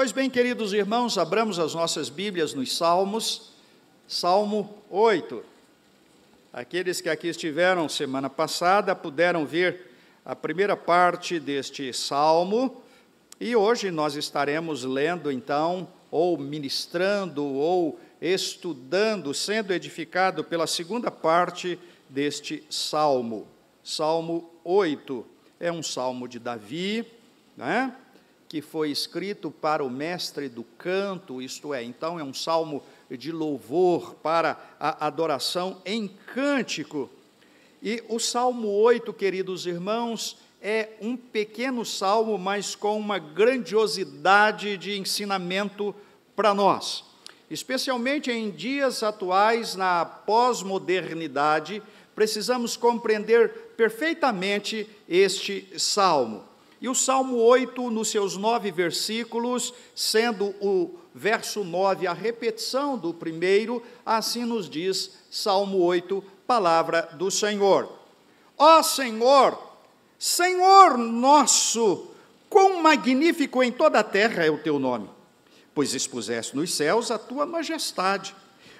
Pois bem, queridos irmãos, abramos as nossas Bíblias nos Salmos, Salmo 8. Aqueles que aqui estiveram semana passada puderam ver a primeira parte deste Salmo, e hoje nós estaremos lendo então, ou ministrando, ou estudando, sendo edificado pela segunda parte deste Salmo. Salmo 8 é um salmo de Davi, né? Que foi escrito para o mestre do canto, isto é, então é um salmo de louvor para a adoração em cântico. E o Salmo 8, queridos irmãos, é um pequeno salmo, mas com uma grandiosidade de ensinamento para nós. Especialmente em dias atuais, na pós-modernidade, precisamos compreender perfeitamente este salmo. E o Salmo 8, nos seus 9 versículos, sendo o verso 9 a repetição do primeiro, assim nos diz Salmo 8, palavra do Senhor. Ó Senhor, Senhor nosso, quão magnífico em toda a terra é o teu nome, pois expuseste nos céus a tua majestade.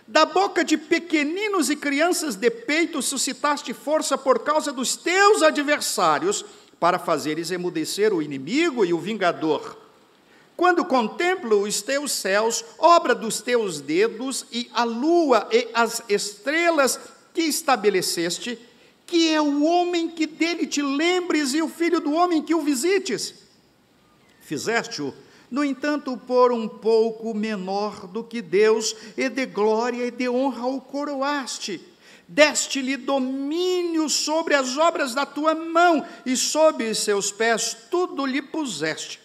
Da boca de pequeninos e crianças de peito suscitaste força por causa dos teus adversários, para fazeres emudecer o inimigo e o vingador. Quando contemplo os teus céus, obra dos teus dedos, e a lua e as estrelas que estabeleceste, que é o homem que dele te lembres e o filho do homem que o visites. Fizeste-o, no entanto, por um pouco menor do que Deus, e de glória e de honra o coroaste. Deste-lhe domínio sobre as obras da tua mão, e sob os seus pés tudo lhe puseste.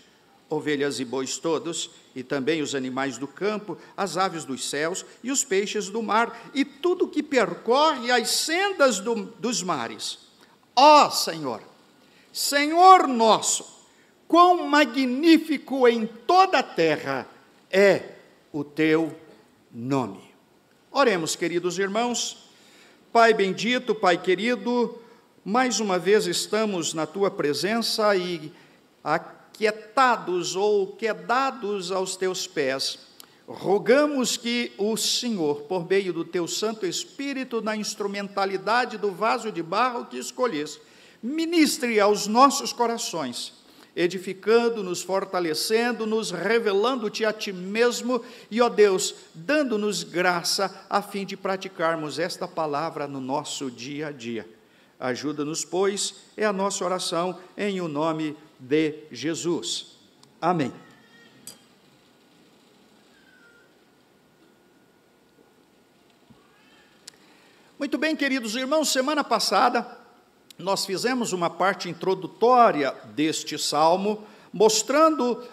Ovelhas e bois todos, e também os animais do campo, as aves dos céus e os peixes do mar, e tudo que percorre as sendas dos mares. Ó Senhor, Senhor nosso, quão magnífico em toda a terra é o teu nome. Oremos, queridos irmãos. Pai bendito, Pai querido, mais uma vez estamos na Tua presença e aquietados ou quedados aos Teus pés, rogamos que o Senhor, por meio do Teu Santo Espírito, na instrumentalidade do vaso de barro que escolheste, ministre aos nossos corações, edificando-nos, fortalecendo-nos, revelando-te a Ti mesmo e, ó Deus, dando-nos graça a fim de praticarmos esta palavra no nosso dia a dia. Ajuda-nos, pois, é a nossa oração em o nome de Jesus. Amém. Muito bem, queridos irmãos, semana passada nós fizemos uma parte introdutória deste salmo, mostrando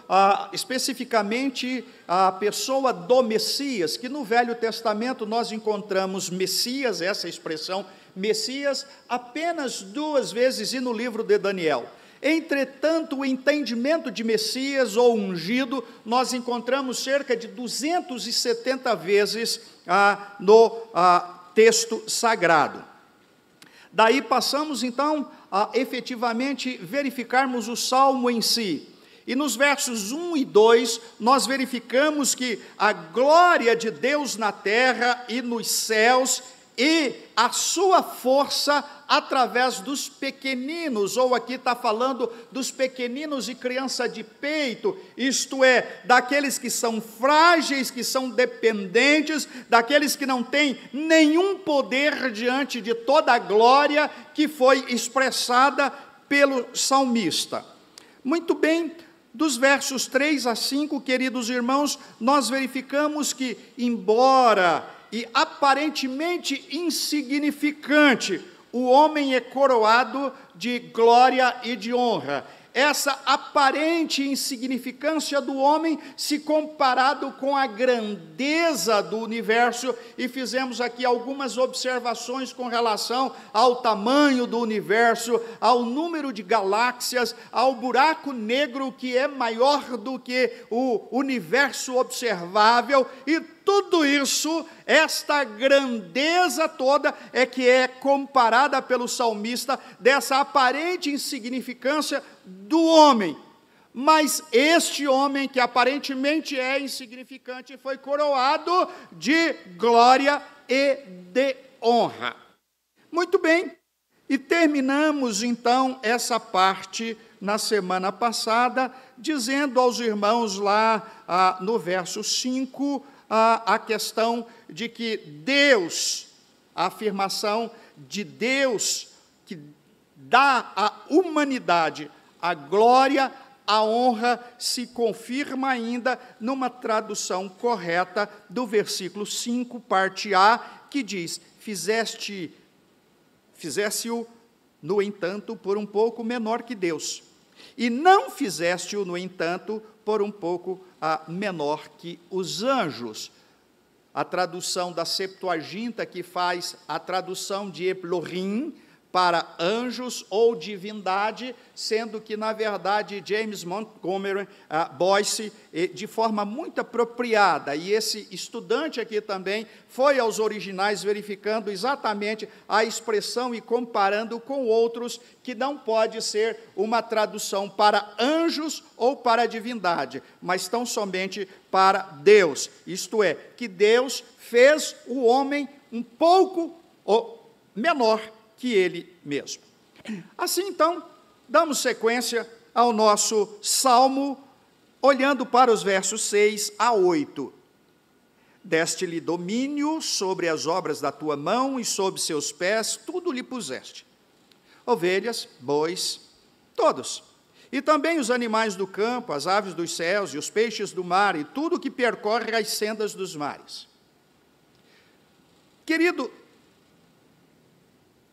especificamente a pessoa do Messias, que no Velho Testamento nós encontramos Messias, essa expressão Messias, apenas 2 vezes e no livro de Daniel. Entretanto, o entendimento de Messias ou ungido, nós encontramos cerca de 270 vezes no texto sagrado. Daí passamos, então, a efetivamente verificarmos o Salmo em si. E nos versos 1 e 2, nós verificamos que a glória de Deus na terra e nos céus e a sua força através dos pequeninos, ou aqui está falando dos pequeninos e criança de peito, isto é, daqueles que são frágeis, que são dependentes, daqueles que não têm nenhum poder diante de toda a glória que foi expressada pelo salmista. Muito bem, dos versos 3 a 5, queridos irmãos, nós verificamos que, embora e aparentemente insignificante, o homem é coroado de glória e de honra. Essa aparente insignificância do homem se comparado com a grandeza do universo, e fizemos aqui algumas observações com relação ao tamanho do universo, ao número de galáxias, ao buraco negro que é maior do que o universo observável, e tudo isso, esta grandeza toda é que é comparada pelo salmista dessa aparente insignificância do homem. mas este homem, que aparentemente é insignificante, foi coroado de glória e de honra. Muito bem, e terminamos então essa parte na semana passada, dizendo aos irmãos lá no verso 5, a questão de que Deus, a afirmação de Deus que dá à humanidade a glória, a honra, se confirma ainda numa tradução correta do versículo 5, parte A, que diz: fizeste-o, no entanto, por um pouco menor que Deus, e não fizeste-o, no entanto, por um pouco menor que os anjos. A tradução da Septuaginta, que faz a tradução de Elohim para anjos ou divindade, sendo que, na verdade, James Montgomery Boyce, de forma muito apropriada, e esse estudante aqui também foi aos originais verificando exatamente a expressão e comparando com outros, que não pode ser uma tradução para anjos ou para divindade, mas tão somente para Deus, isto é, que Deus fez o homem um pouco menor que ele mesmo. Assim, então, damos sequência ao nosso salmo, olhando para os versos 6 a 8. Deste-lhe domínio sobre as obras da tua mão, e sob seus pés tudo lhe puseste. Ovelhas, bois, todos. E também os animais do campo, as aves dos céus, e os peixes do mar, e tudo que percorre as sendas dos mares. Querido,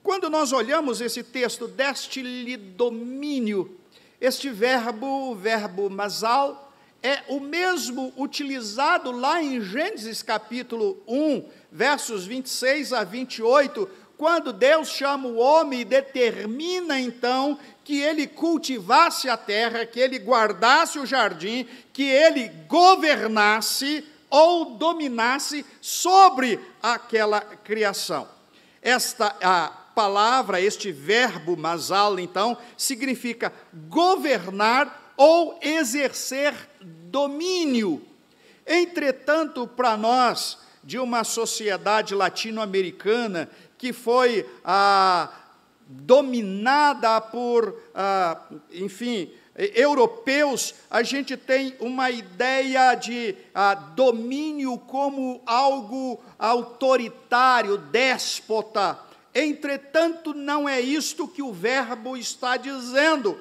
quando nós olhamos esse texto, deste-lhe domínio, este verbo, o verbo masal, é o mesmo utilizado lá em Gênesis capítulo 1, versos 26 a 28, quando Deus chama o homem e determina então que ele cultivasse a terra, que ele guardasse o jardim, que ele governasse ou dominasse sobre aquela criação. Esta palavra, este verbo masal, então, significa governar ou exercer domínio. Entretanto, para nós, de uma sociedade latino-americana que foi dominada por, europeus, a gente tem uma ideia de domínio como algo autoritário, déspota. Entretanto, não é isto que o verbo está dizendo.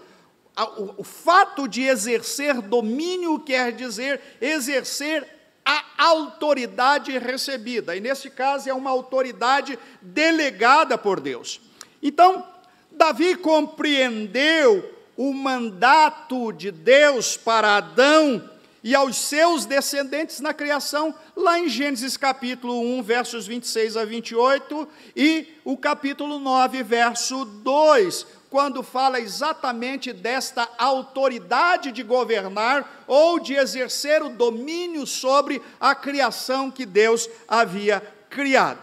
O fato de exercer domínio quer dizer exercer a autoridade recebida, e nesse caso é uma autoridade delegada por Deus. Então, Davi compreendeu o mandato de Deus para Adão e aos seus descendentes na criação, lá em Gênesis capítulo 1, versos 26 a 28, e o capítulo 9, verso 2, quando fala exatamente desta autoridade de governar ou de exercer o domínio sobre a criação que Deus havia criado.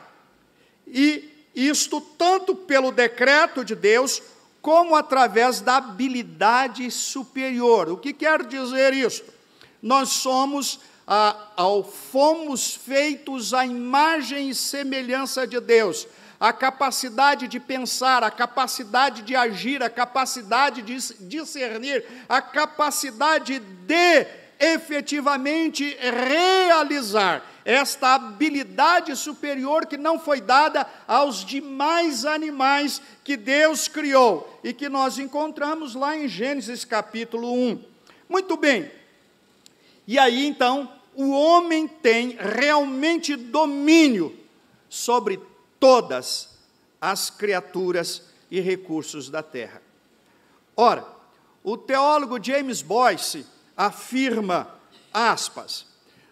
E isto tanto pelo decreto de Deus, como através da habilidade superior. O que quer dizer isto? Nós fomos feitos à imagem e semelhança de Deus. A capacidade de pensar, a capacidade de agir, a capacidade de discernir, a capacidade de efetivamente realizar esta habilidade superior que não foi dada aos demais animais que Deus criou e que nós encontramos lá em Gênesis capítulo 1. Muito bem. E aí, então, o homem tem realmente domínio sobre todas as criaturas e recursos da terra. Ora, o teólogo James Boyce afirma, aspas,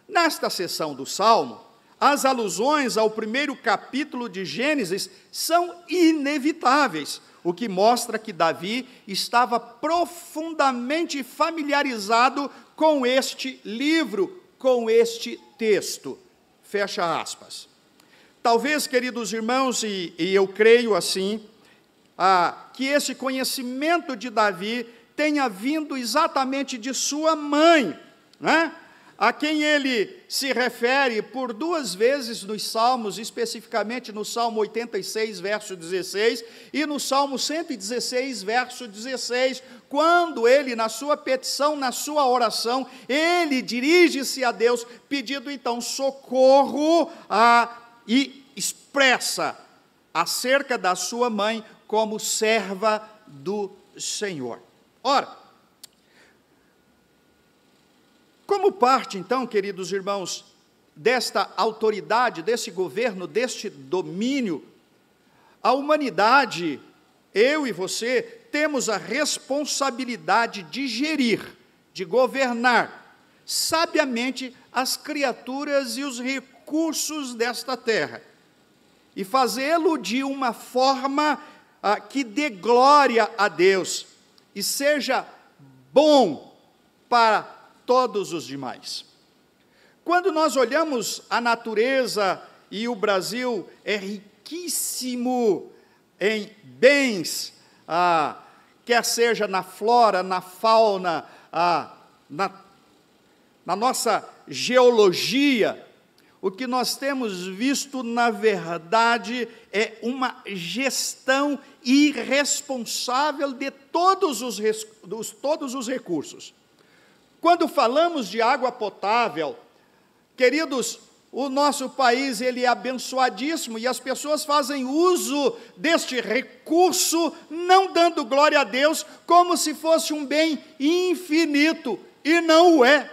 nesta seção do Salmo, as alusões ao primeiro capítulo de Gênesis são inevitáveis, o que mostra que Davi estava profundamente familiarizado com este livro, com este texto. Fecha aspas. Talvez, queridos irmãos, e eu creio assim, que esse conhecimento de Davi tenha vindo exatamente de sua mãe, né? A quem ele se refere por duas vezes nos Salmos, especificamente no Salmo 86, verso 16, e no Salmo 116, verso 16, quando ele, na sua petição, na sua oração, ele dirige-se a Deus, pedindo então socorro, e expressa acerca da sua mãe como serva do Senhor. Ora, como parte, então, queridos irmãos, desta autoridade, desse governo, deste domínio, a humanidade, eu e você, temos a responsabilidade de gerir, de governar sabiamente as criaturas e os recursos desta terra, e fazê-lo de uma forma que dê glória a Deus, e seja bom para todos os demais. Quando nós olhamos a natureza, e o Brasil é riquíssimo em bens, quer seja na flora, na fauna, na nossa geologia, o que nós temos visto, na verdade, é uma gestão irresponsável de todos os recursos. Quando falamos de água potável, queridos, o nosso país ele é abençoadíssimo e as pessoas fazem uso deste recurso, não dando glória a Deus, como se fosse um bem infinito, e não o é.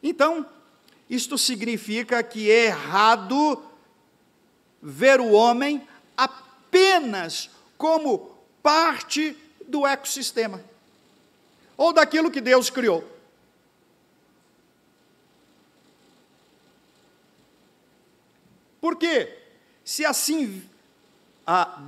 Então, isto significa que é errado ver o homem apenas como parte do ecossistema, ou daquilo que Deus criou. Porque, se assim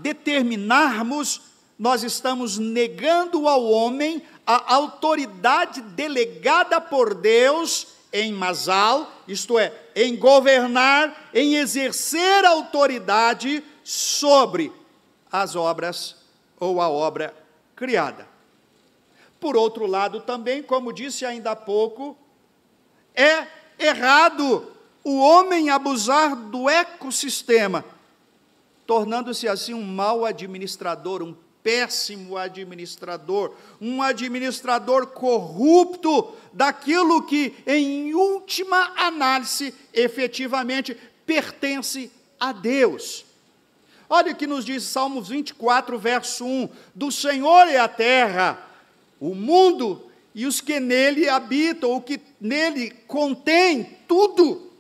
determinarmos, nós estamos negando ao homem a autoridade delegada por Deus em Masal, isto é, em governar, em exercer autoridade sobre as obras ou a obra criada. Por outro lado também, como disse ainda há pouco, é errado o homem abusar do ecossistema, tornando-se assim um mau administrador, um péssimo administrador, um administrador corrupto daquilo que, em última análise, efetivamente pertence a Deus. Olha o que nos diz Salmos 24, verso 1, do Senhor é a terra, o mundo e os que nele habitam, o que nele contém, tudo.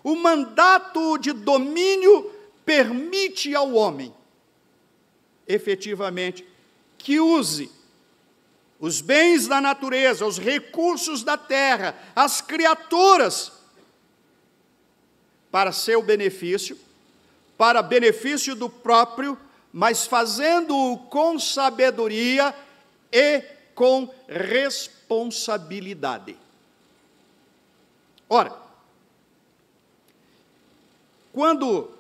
O mandato de domínio permite ao homem, efetivamente, que use os bens da natureza, os recursos da terra, as criaturas, para seu benefício, para benefício do próprio, mas fazendo-o com sabedoria e com responsabilidade. Ora, quando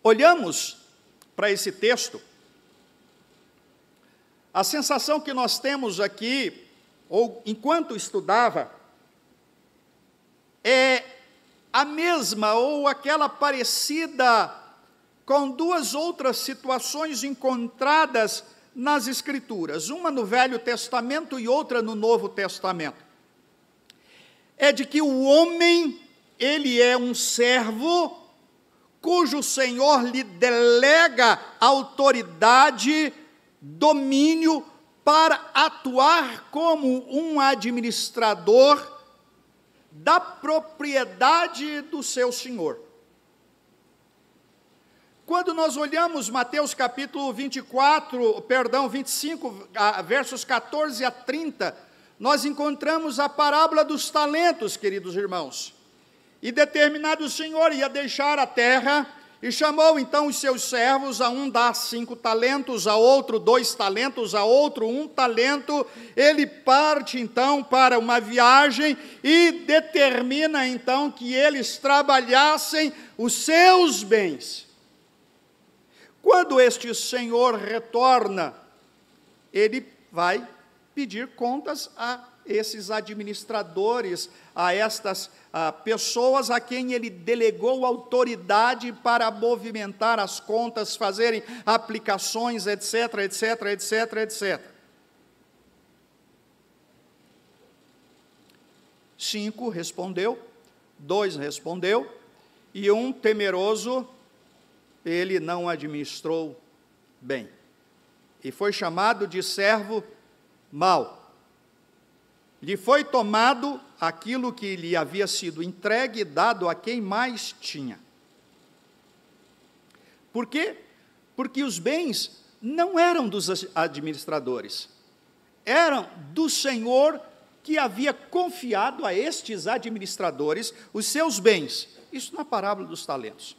olhamos para esse texto, a sensação que nós temos aqui, ou enquanto estudava, é a mesma ou aquela parecida com duas outras situações encontradas nas Escrituras, uma no Velho Testamento e outra no Novo Testamento. É de que o homem, ele é um servo cujo Senhor lhe delega autoridade, domínio, para atuar como um administrador da propriedade do seu Senhor. Quando nós olhamos Mateus capítulo 25, versos 14 a 30, nós encontramos a parábola dos talentos, queridos irmãos. E determinado Senhor ia deixar a terra E chamou então os seus servos, a um dá 5 talentos, a outro 2 talentos, a outro 1 talento. Ele parte então para uma viagem e determina então que eles trabalhassem os seus bens. Quando este senhor retorna, ele vai pedir contas a esses administradores, a estas pessoas a quem ele delegou autoridade para movimentar as contas, fazerem aplicações, etc, etc, etc, etc. 5 respondeu, 2 respondeu, e 1 temeroso, ele não administrou bem. E foi chamado de servo mau. Lhe foi tomado aquilo que lhe havia sido entregue e dado a quem mais tinha. Por quê? Porque os bens não eram dos administradores, eram do Senhor que havia confiado a estes administradores os seus bens. Isso na parábola dos talentos.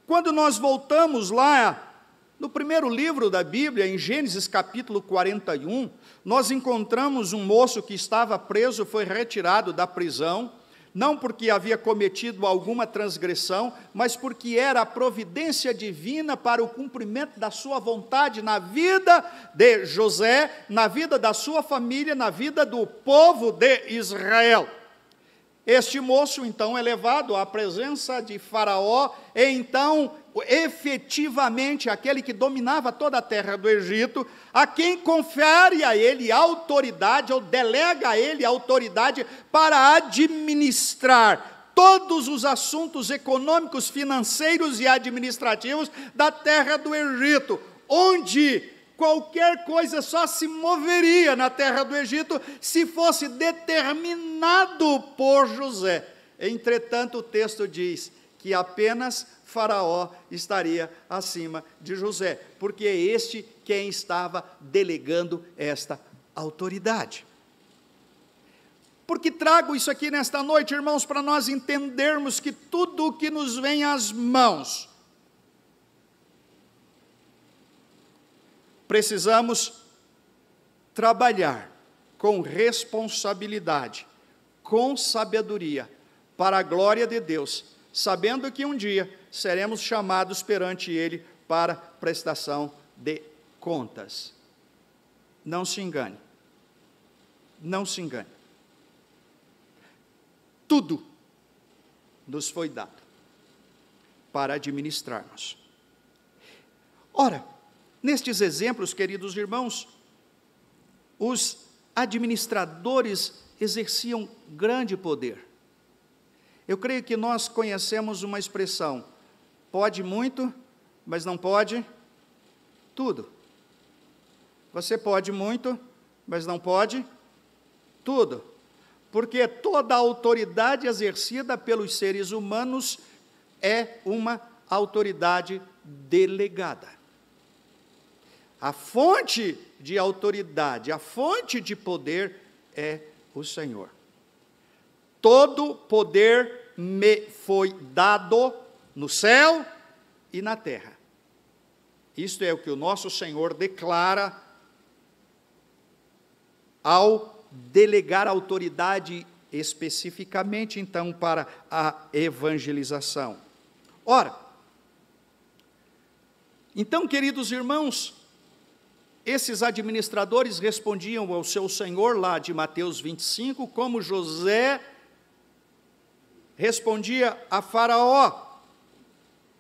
Quando nós voltamos lá no primeiro livro da Bíblia, em Gênesis capítulo 41, nós encontramos um moço que estava preso, foi retirado da prisão, não porque havia cometido alguma transgressão, mas porque era a providência divina para o cumprimento da sua vontade na vida de José, na vida da sua família, na vida do povo de Israel. Este moço, então, é levado à presença de Faraó, e então, efetivamente, aquele que dominava toda a terra do Egito, a quem confere a ele autoridade, ou delega a ele autoridade para administrar todos os assuntos econômicos, financeiros e administrativos da terra do Egito, onde qualquer coisa só se moveria na terra do Egito se fosse determinado por José. Entretanto, o texto diz que apenas Faraó estaria acima de José, porque é este quem estava delegando esta autoridade. Por que trago isso aqui nesta noite, irmãos, para nós entendermos que tudo o que nos vem às mãos, precisamos trabalhar com responsabilidade, com sabedoria, para a glória de Deus, sabendo que um dia seremos chamados perante Ele para prestação de contas. Não se engane. Não se engane. Tudo nos foi dado para administrarmos. Ora, nestes exemplos, queridos irmãos, os administradores exerciam grande poder. Eu creio que nós conhecemos uma expressão: pode muito, mas não pode tudo. Você pode muito, mas não pode tudo. Porque toda a autoridade exercida pelos seres humanos é uma autoridade delegada. A fonte de autoridade, a fonte de poder é o Senhor. Todo poder me foi dado no céu e na terra. Isto é o que o nosso Senhor declara ao delegar autoridade especificamente, então, para a evangelização. Ora, então, queridos irmãos, esses administradores respondiam ao seu Senhor, lá de Mateus 25, como José respondia a Faraó.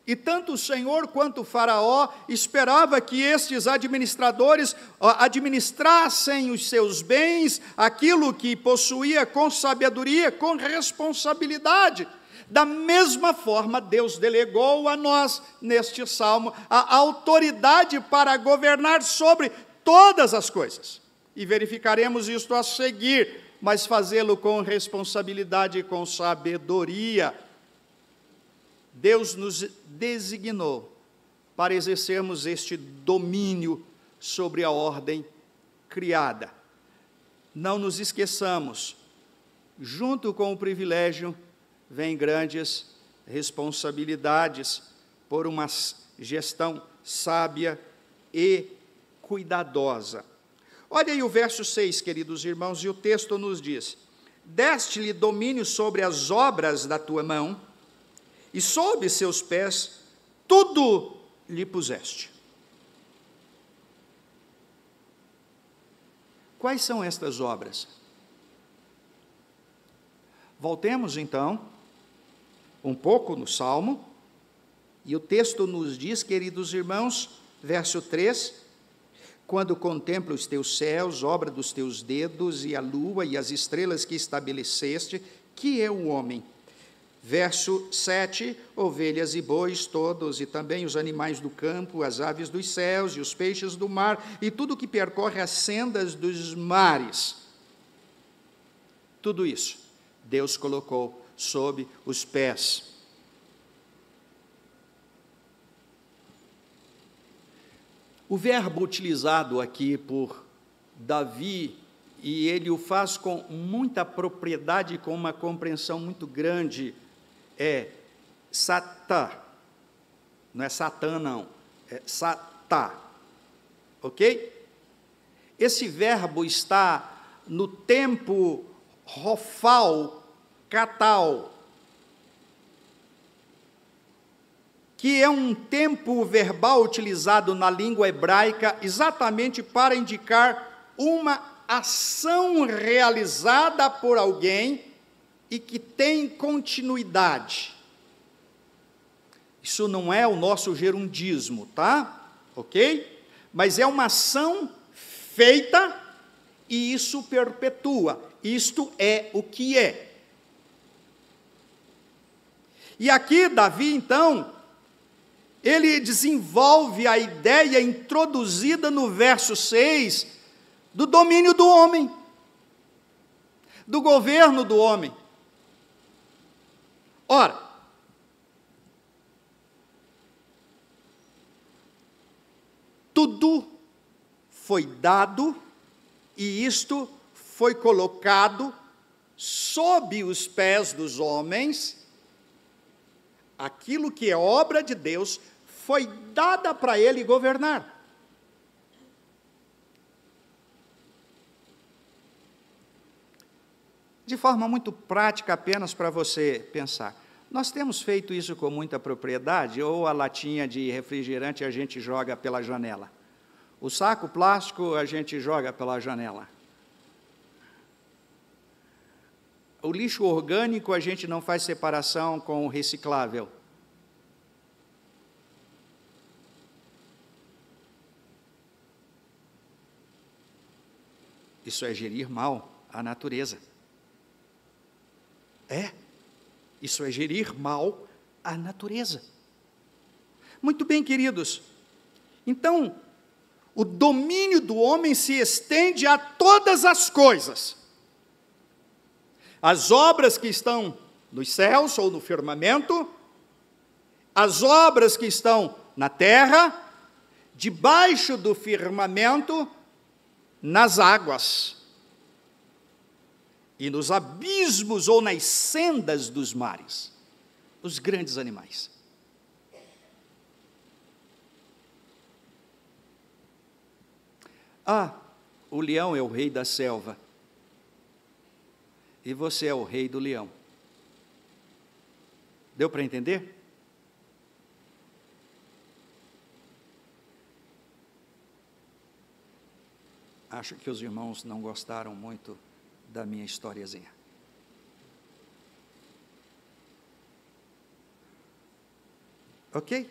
E tanto o Senhor quanto o Faraó esperava que estes administradores administrassem os seus bens, aquilo que possuía, com sabedoria, com responsabilidade. Da mesma forma, Deus delegou a nós, neste salmo, a autoridade para governar sobre todas as coisas. E verificaremos isto a seguir, mas fazê-lo com responsabilidade e com sabedoria. Deus nos designou para exercermos este domínio sobre a ordem criada. Não nos esqueçamos, junto com o privilégio, vem grandes responsabilidades por uma gestão sábia e cuidadosa. Olha aí o verso 6, queridos irmãos, e o texto nos diz: deste-lhe domínio sobre as obras da tua mão, e sob seus pés tudo lhe puseste. Quais são estas obras? Voltemos então um pouco no Salmo, e o texto nos diz, queridos irmãos, verso 3: quando contemplo os teus céus, obra dos teus dedos, e a lua e as estrelas que estabeleceste, que é o homem? Verso 7, ovelhas e bois todos, e também os animais do campo, as aves dos céus, e os peixes do mar, e tudo que percorre as sendas dos mares. Tudo isso Deus colocou sob os pés. O verbo utilizado aqui por Davi, e ele o faz com muita propriedade e com uma compreensão muito grande, é satá. Não é satã, não. É satá. Ok? Esse verbo está no tempo rofal, catal, que é um tempo verbal utilizado na língua hebraica exatamente para indicar uma ação realizada por alguém e que tem continuidade. Isso não é o nosso gerundismo, tá? Ok? Mas é uma ação feita e isso perpetua. Isto é o que é. E aqui Davi, então, ele desenvolve a ideia introduzida no verso 6 do domínio do homem, do governo do homem. Ora, tudo foi dado e isto foi colocado sob os pés dos homens. Aquilo que é obra de Deus foi dada para ele governar. De forma muito prática, apenas para você pensar. Nós temos feito isso com muita propriedade, ou a latinha de refrigerante a gente joga pela janela? O saco plástico a gente joga pela janela? O lixo orgânico a gente não faz separação com o reciclável? Isso é gerir mal a natureza. Isso é gerir mal a natureza. Muito bem, queridos. Então, o domínio do homem se estende a todas as coisas. As obras que estão nos céus ou no firmamento, as obras que estão na terra, debaixo do firmamento, nas águas, e nos abismos ou nas sendas dos mares, os grandes animais. O leão é o rei da selva. E você é o rei do leão. Deu para entender? Acho que os irmãos não gostaram muito da minha historiazinha. Ok?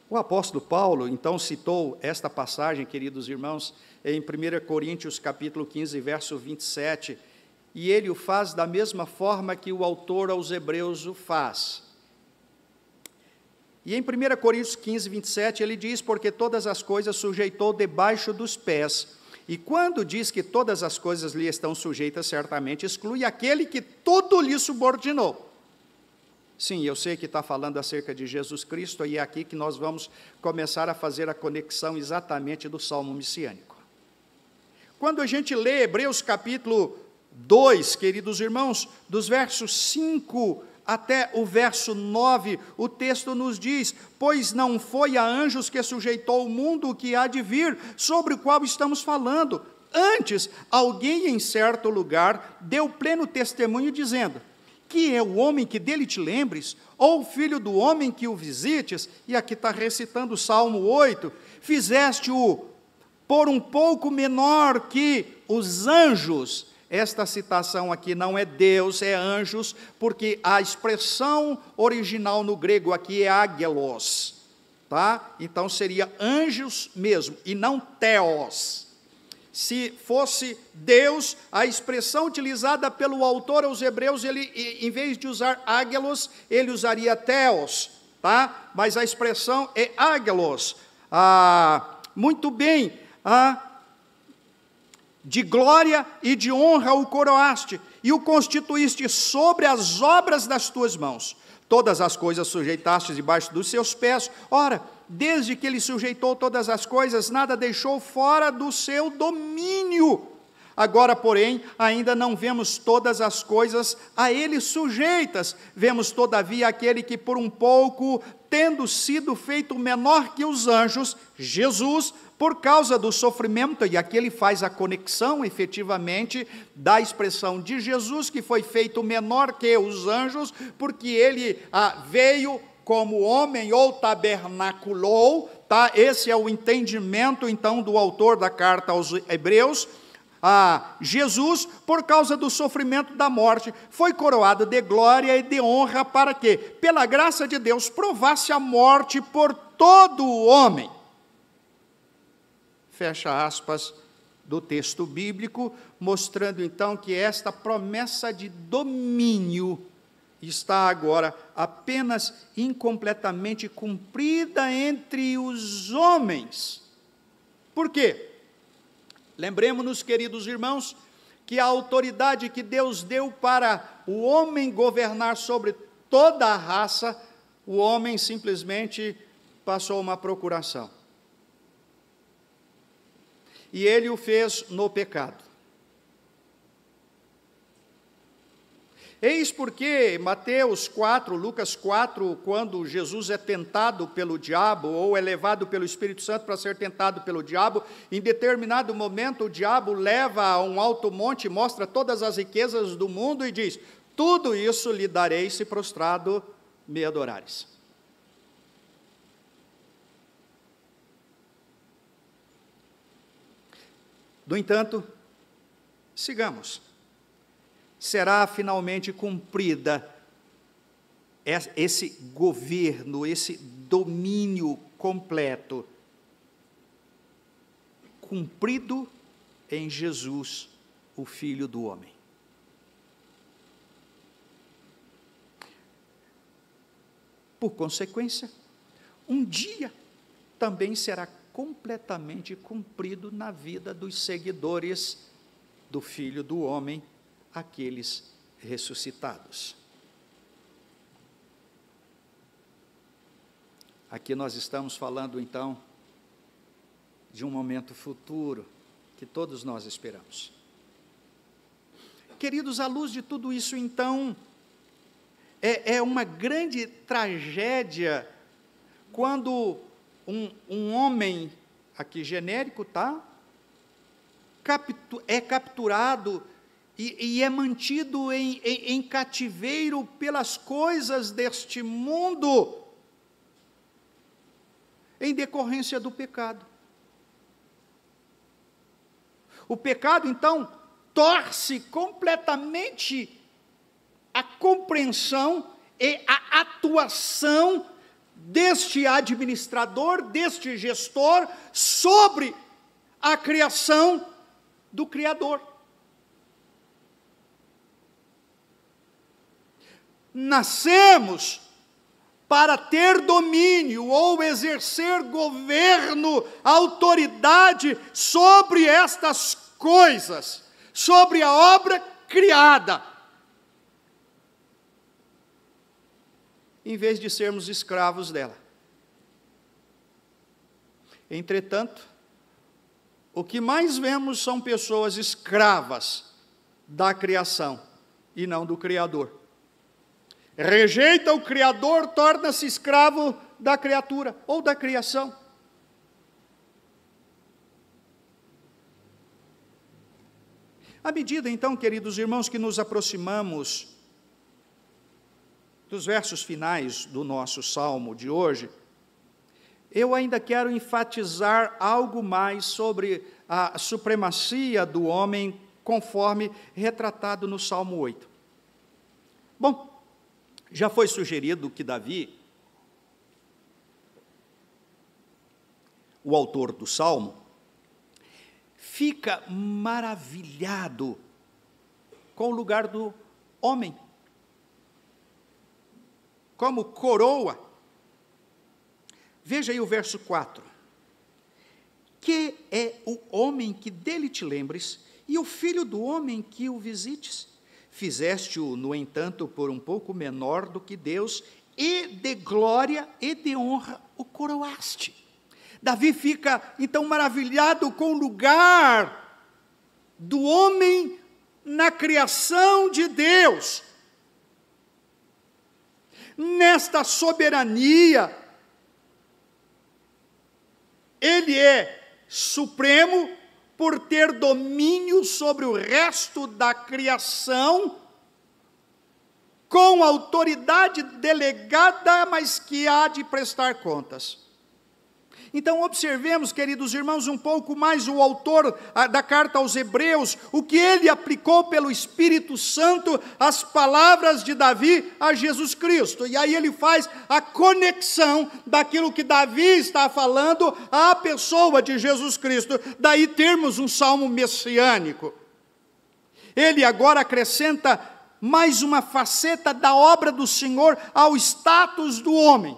O apóstolo Paulo, então, citou esta passagem, queridos irmãos, em 1 Coríntios, capítulo 15, verso 27, e ele o faz da mesma forma que o autor aos Hebreus o faz. E em 1 Coríntios 15, 27, ele diz, porque todas as coisas sujeitou debaixo dos pés. E quando diz que todas as coisas lhe estão sujeitas, certamente exclui aquele que tudo lhe subordinou. Sim, eu sei que está falando acerca de Jesus Cristo, e é aqui que nós vamos começar a fazer a conexão exatamente do Salmo messiânico. Quando a gente lê Hebreus capítulo 2, queridos irmãos, dos versos 5 até o verso 9, o texto nos diz: pois não foi a anjos que sujeitou o mundo que há de vir, sobre o qual estamos falando. Antes, alguém em certo lugar deu pleno testemunho, dizendo: que é o homem que dele te lembres, ou o filho do homem que o visites. E aqui está recitando o Salmo 8, fizeste-o por um pouco menor que os anjos. Esta citação aqui não é Deus, é anjos, porque a expressão original no grego aqui é águelos, tá? Então seria anjos mesmo, e não theos. Se fosse Deus, a expressão utilizada pelo autor aos Hebreus, ele, em vez de usar águelos, ele usaria theos, tá? Mas a expressão é águelos. Muito bem, de glória e de honra o coroaste, e o constituíste sobre as obras das tuas mãos. Todas as coisas sujeitaste debaixo dos seus pés. Ora, desde que ele sujeitou todas as coisas, nada deixou fora do seu domínio. Agora, porém, ainda não vemos todas as coisas a ele sujeitas. Vemos, todavia, aquele que por um pouco, tendo sido feito menor que os anjos, Jesus, por causa do sofrimento, e aqui ele faz a conexão, efetivamente, da expressão de Jesus, que foi feito menor que os anjos, porque ele veio como homem, ou tabernaculou, tá? Esse é o entendimento, então, do autor da carta aos Hebreus. Jesus, por causa do sofrimento da morte, foi coroado de glória e de honra, para que, pela graça de Deus, provasse a morte por todo o homem. Fecha aspas do texto bíblico, mostrando então que esta promessa de domínio está agora apenas incompletamente cumprida entre os homens. Por quê? Lembremos-nos, queridos irmãos, que a autoridade que Deus deu para o homem governar sobre toda a raça, o homem simplesmente passou uma procuração. E ele o fez no pecado. Eis porque Mateus 4, Lucas 4, quando Jesus é tentado pelo diabo, ou é levado pelo Espírito Santo para ser tentado pelo diabo, em determinado momento o diabo leva a um alto monte, mostra todas as riquezas do mundo e diz: tudo isso lhe darei se prostrado me adorares. No entanto, sigamos. Será finalmente cumprida esse governo, esse domínio completo, cumprido em Jesus, o Filho do homem. Por consequência, um dia também será completamente cumprido na vida dos seguidores do Filho do homem, aqueles ressuscitados. Aqui nós estamos falando, então, de um momento futuro que todos nós esperamos. Queridos, à luz de tudo isso, então, é uma grande tragédia quando um homem, aqui genérico, tá? É capturado e é mantido em cativeiro pelas coisas deste mundo, em decorrência do pecado. O pecado, então, torce completamente a compreensão e a atuação deste administrador, deste gestor, sobre a criação do Criador. Nascemos para ter domínio ou exercer governo, autoridade sobre estas coisas, sobre a obra criada, em vez de sermos escravos dela. Entretanto, o que mais vemos são pessoas escravas da criação e não do Criador. rejeita o Criador, torna-se escravo da criatura ou da criação. À medida, então, queridos irmãos, que nos aproximamos dos versos finais do nosso salmo de hoje, eu ainda quero enfatizar algo mais sobre a supremacia do homem, conforme retratado no Salmo 8. Bom, já foi sugerido que Davi, o autor do Salmo, fica maravilhado com o lugar do homem, como coroa. Veja aí o verso 4. Que é o homem que dele te lembres, e o filho do homem que o visites? Fizeste-o, no entanto, por um pouco menor do que Deus, e de glória e de honra o coroaste. Davi fica, então, maravilhado com o lugar do homem na criação de Deus. Nesta soberania, ele é supremo por ter domínio sobre o resto da criação, com autoridade delegada, mas que há de prestar contas. Então, observemos, queridos irmãos, um pouco mais o autor da carta aos Hebreus, o que ele aplicou pelo Espírito Santo as palavras de Davi a Jesus Cristo. E aí ele faz a conexão daquilo que Davi está falando à pessoa de Jesus Cristo. Daí termos um salmo messiânico. Ele agora acrescenta mais uma faceta da obra do Senhor ao status do homem.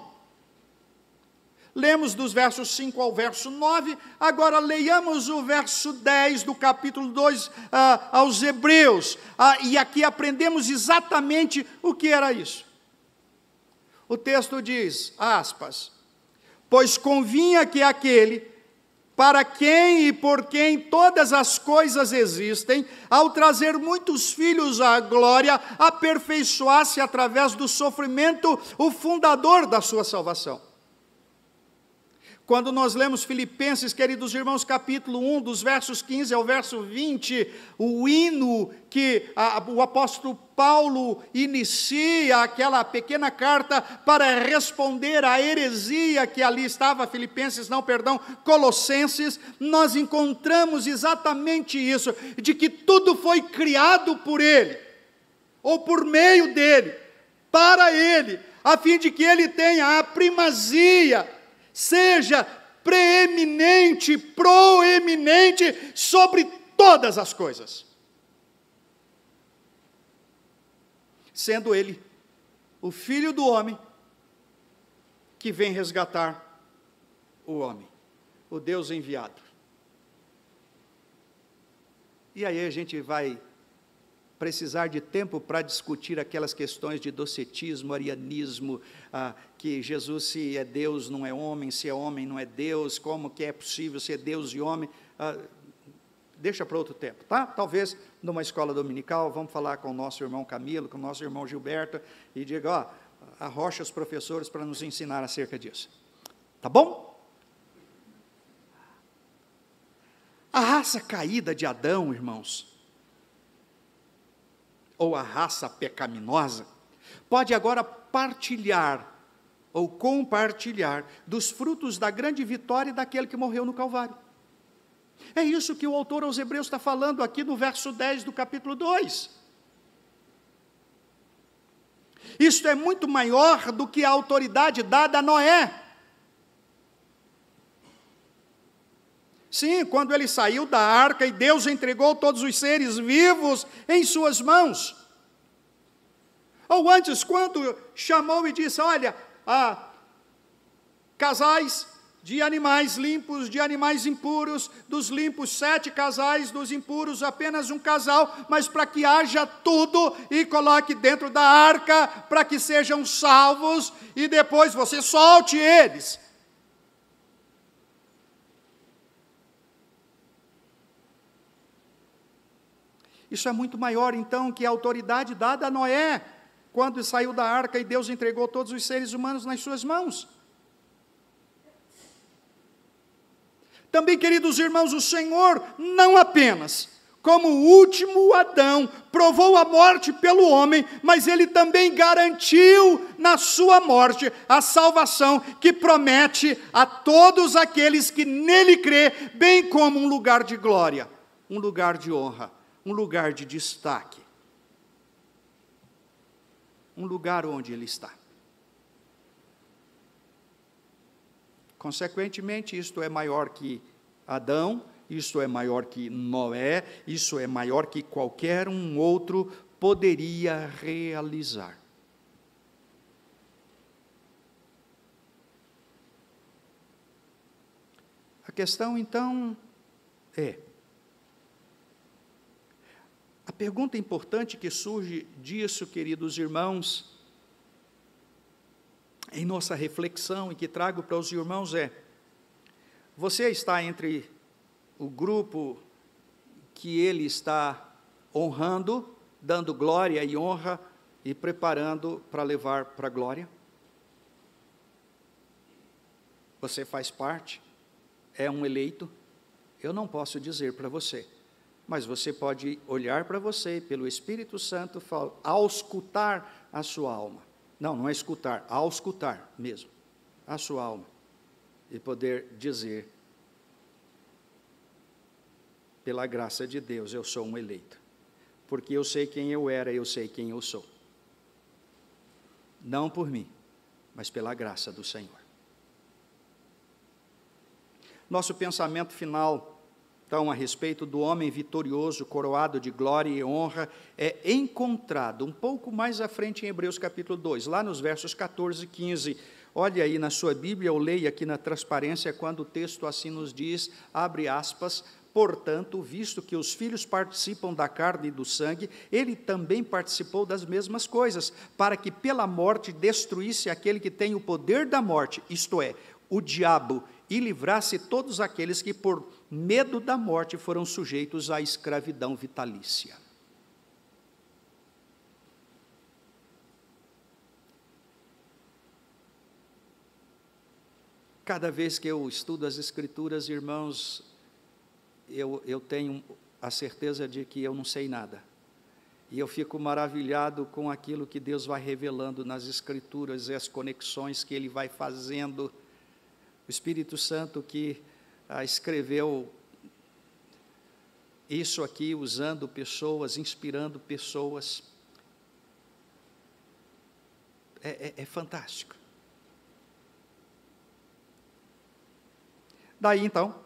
Lemos dos versos 5 ao verso 9, agora leiamos o verso 10 do capítulo 2 aos Hebreus, e aqui aprendemos exatamente o que era isso. O texto diz, aspas, pois convinha que aquele, para quem e por quem todas as coisas existem, ao trazer muitos filhos à glória, aperfeiçoasse através do sofrimento o fundador da sua salvação. Quando nós lemos Filipenses, queridos irmãos, capítulo 1, dos versos 15 ao verso 20, o hino que o apóstolo Paulo inicia aquela pequena carta para responder à heresia que ali estava, Colossenses, nós encontramos exatamente isso, de que tudo foi criado por Ele, ou por meio dEle, para Ele, a fim de que Ele tenha a primazia, seja preeminente, proeminente sobre todas as coisas. Sendo Ele o Filho do homem, que vem resgatar o homem, o Deus enviado. E aí a gente vai precisar de tempo para discutir aquelas questões de docetismo, arianismo, que Jesus, se é Deus, não é homem, se é homem, não é Deus, como que é possível ser Deus e homem, deixa para outro tempo, tá? Talvez numa escola dominical, vamos falar com o nosso irmão Camilo, com o nosso irmão Gilberto, e diga, arrocha os professores para nos ensinar acerca disso, tá bom? A raça caída de Adão, irmãos, ou a raça pecaminosa, pode agora partilhar ou compartilhar dos frutos da grande vitória daquele que morreu no Calvário. É isso que o autor aos Hebreus está falando aqui no verso 10 do capítulo 2. Isto é muito maior do que a autoridade dada a Noé. Sim, quando ele saiu da arca e Deus entregou todos os seres vivos em suas mãos. Ou antes, quando chamou e disse, olha, casais de animais limpos, de animais impuros, dos limpos 7 casais, dos impuros apenas um casal, mas para que haja tudo e coloque dentro da arca, para que sejam salvos, e depois você solte eles. Isso é muito maior, então, que a autoridade dada a Noé, quando saiu da arca e Deus entregou todos os seres humanos nas suas mãos. Também, queridos irmãos, o Senhor não apenas, como o último Adão, provou a morte pelo homem, mas Ele também garantiu na sua morte a salvação que promete a todos aqueles que nele crê, bem como um lugar de glória, um lugar de honra, um lugar de destaque, um lugar onde Ele está. Consequentemente, isto é maior que Adão, isto é maior que Noé, isso é maior que qualquer um outro poderia realizar. A questão, então, a pergunta importante que surge disso, queridos irmãos, em nossa reflexão e que trago para os irmãos é: você está entre o grupo que Ele está honrando, dando glória e honra e preparando para levar para a glória? Você faz parte? É um eleito? Eu não posso dizer para você, mas você pode olhar para você pelo Espírito Santo, auscultar a sua alma. Não é escutar, auscultar mesmo, a sua alma. E poder dizer, pela graça de Deus, eu sou um eleito. Porque eu sei quem eu era, eu sei quem eu sou. Não por mim, mas pela graça do Senhor. Nosso pensamento final, então, a respeito do homem vitorioso, coroado de glória e honra, é encontrado um pouco mais à frente em Hebreus capítulo 2, lá nos versos 14 e 15. Olhe aí na sua Bíblia, ou leia aqui na transparência, quando o texto assim nos diz, abre aspas, portanto, visto que os filhos participam da carne e do sangue, ele também participou das mesmas coisas, para que pela morte destruísse aquele que tem o poder da morte, isto é, o diabo, e livrasse todos aqueles que por medo da morte foram sujeitos à escravidão vitalícia. Cada vez que eu estudo as Escrituras, irmãos, eu tenho a certeza de que eu não sei nada. E eu fico maravilhado com aquilo que Deus vai revelando nas Escrituras e as conexões que Ele vai fazendo. O Espírito Santo que escreveu isso aqui, usando pessoas, inspirando pessoas. É fantástico. Daí, então,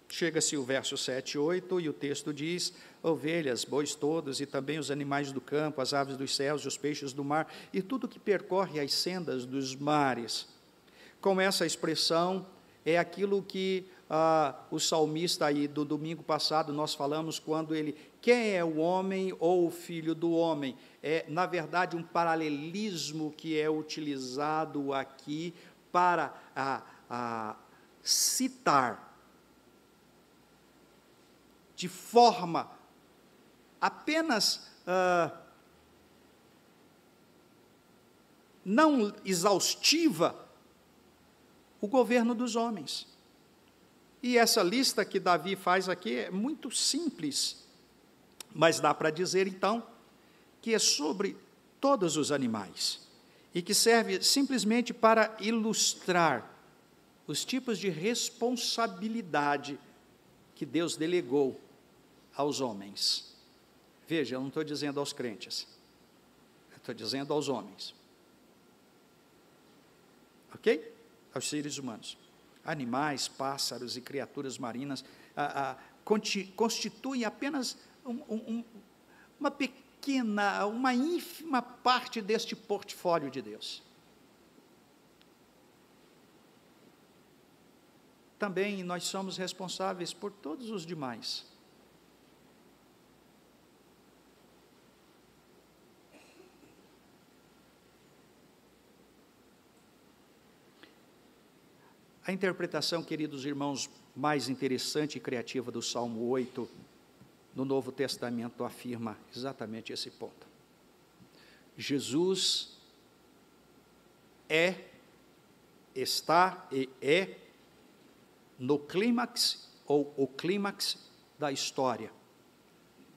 chega-se o verso 7 e 8, e o texto diz, ovelhas, bois todos, e também os animais do campo, as aves dos céus, e os peixes do mar, e tudo que percorre as sendas dos mares. Com essa expressão, é aquilo que o salmista aí do domingo passado nós falamos quando ele, quem é o homem ou o filho do homem? É, na verdade, um paralelismo que é utilizado aqui para citar de forma apenas não exaustiva o governo dos homens. E essa lista que Davi faz aqui é muito simples, mas dá para dizer então que é sobre todos os animais e que serve simplesmente para ilustrar os tipos de responsabilidade que Deus delegou aos homens. Veja, eu não estou dizendo aos crentes, eu estou dizendo aos homens. Ok? Aos seres humanos. Animais, pássaros e criaturas marinas constituem apenas uma pequena, uma ínfima parte deste portfólio de Deus. Também nós somos responsáveis por todos os demais. A interpretação, queridos irmãos, mais interessante e criativa do Salmo 8, no Novo Testamento, afirma exatamente esse ponto. Jesus está e é no clímax, ou o clímax da história,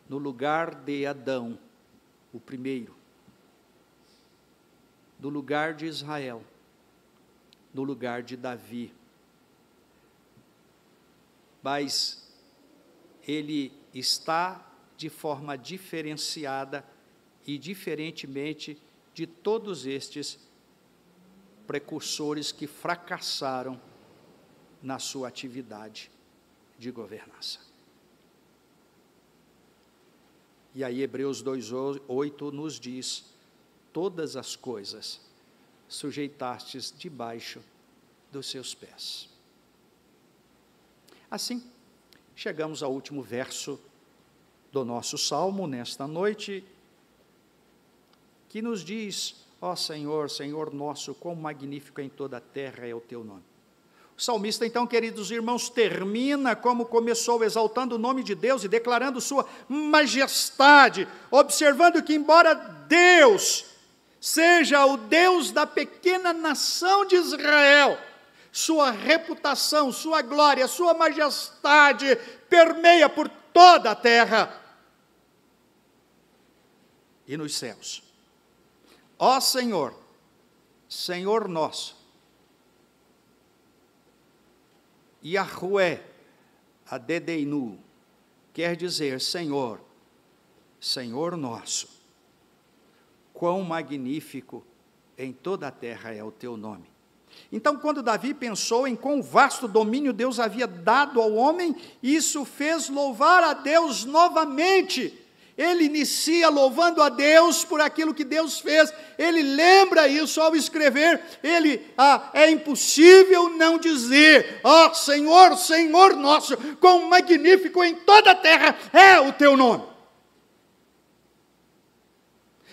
no lugar de Adão, o primeiro, no lugar de Israel, no lugar de Davi. Mas ele está de forma diferenciada e diferentemente de todos estes precursores que fracassaram na sua atividade de governança. E aí Hebreus 2:8 nos diz: todas as coisas sujeitastes debaixo dos seus pés. Assim, chegamos ao último verso do nosso salmo nesta noite, que nos diz: ó Senhor, Senhor nosso, quão magnífico em toda a terra é o teu nome. O salmista, então, queridos irmãos, termina como começou, exaltando o nome de Deus e declarando sua majestade, observando que, embora Deus seja o Deus da pequena nação de Israel, sua reputação, sua glória, sua majestade permeia por toda a terra e nos céus. Ó Senhor, Senhor nosso, Yahweh Adedeinu, quer dizer Senhor, Senhor nosso, quão magnífico em toda a terra é o teu nome. Então, quando Davi pensou em quão vasto domínio Deus havia dado ao homem, isso fez louvar a Deus novamente. Ele inicia louvando a Deus por aquilo que Deus fez. Ele lembra isso ao escrever. É impossível não dizer: ó Senhor, Senhor nosso, quão magnífico em toda a terra é o teu nome.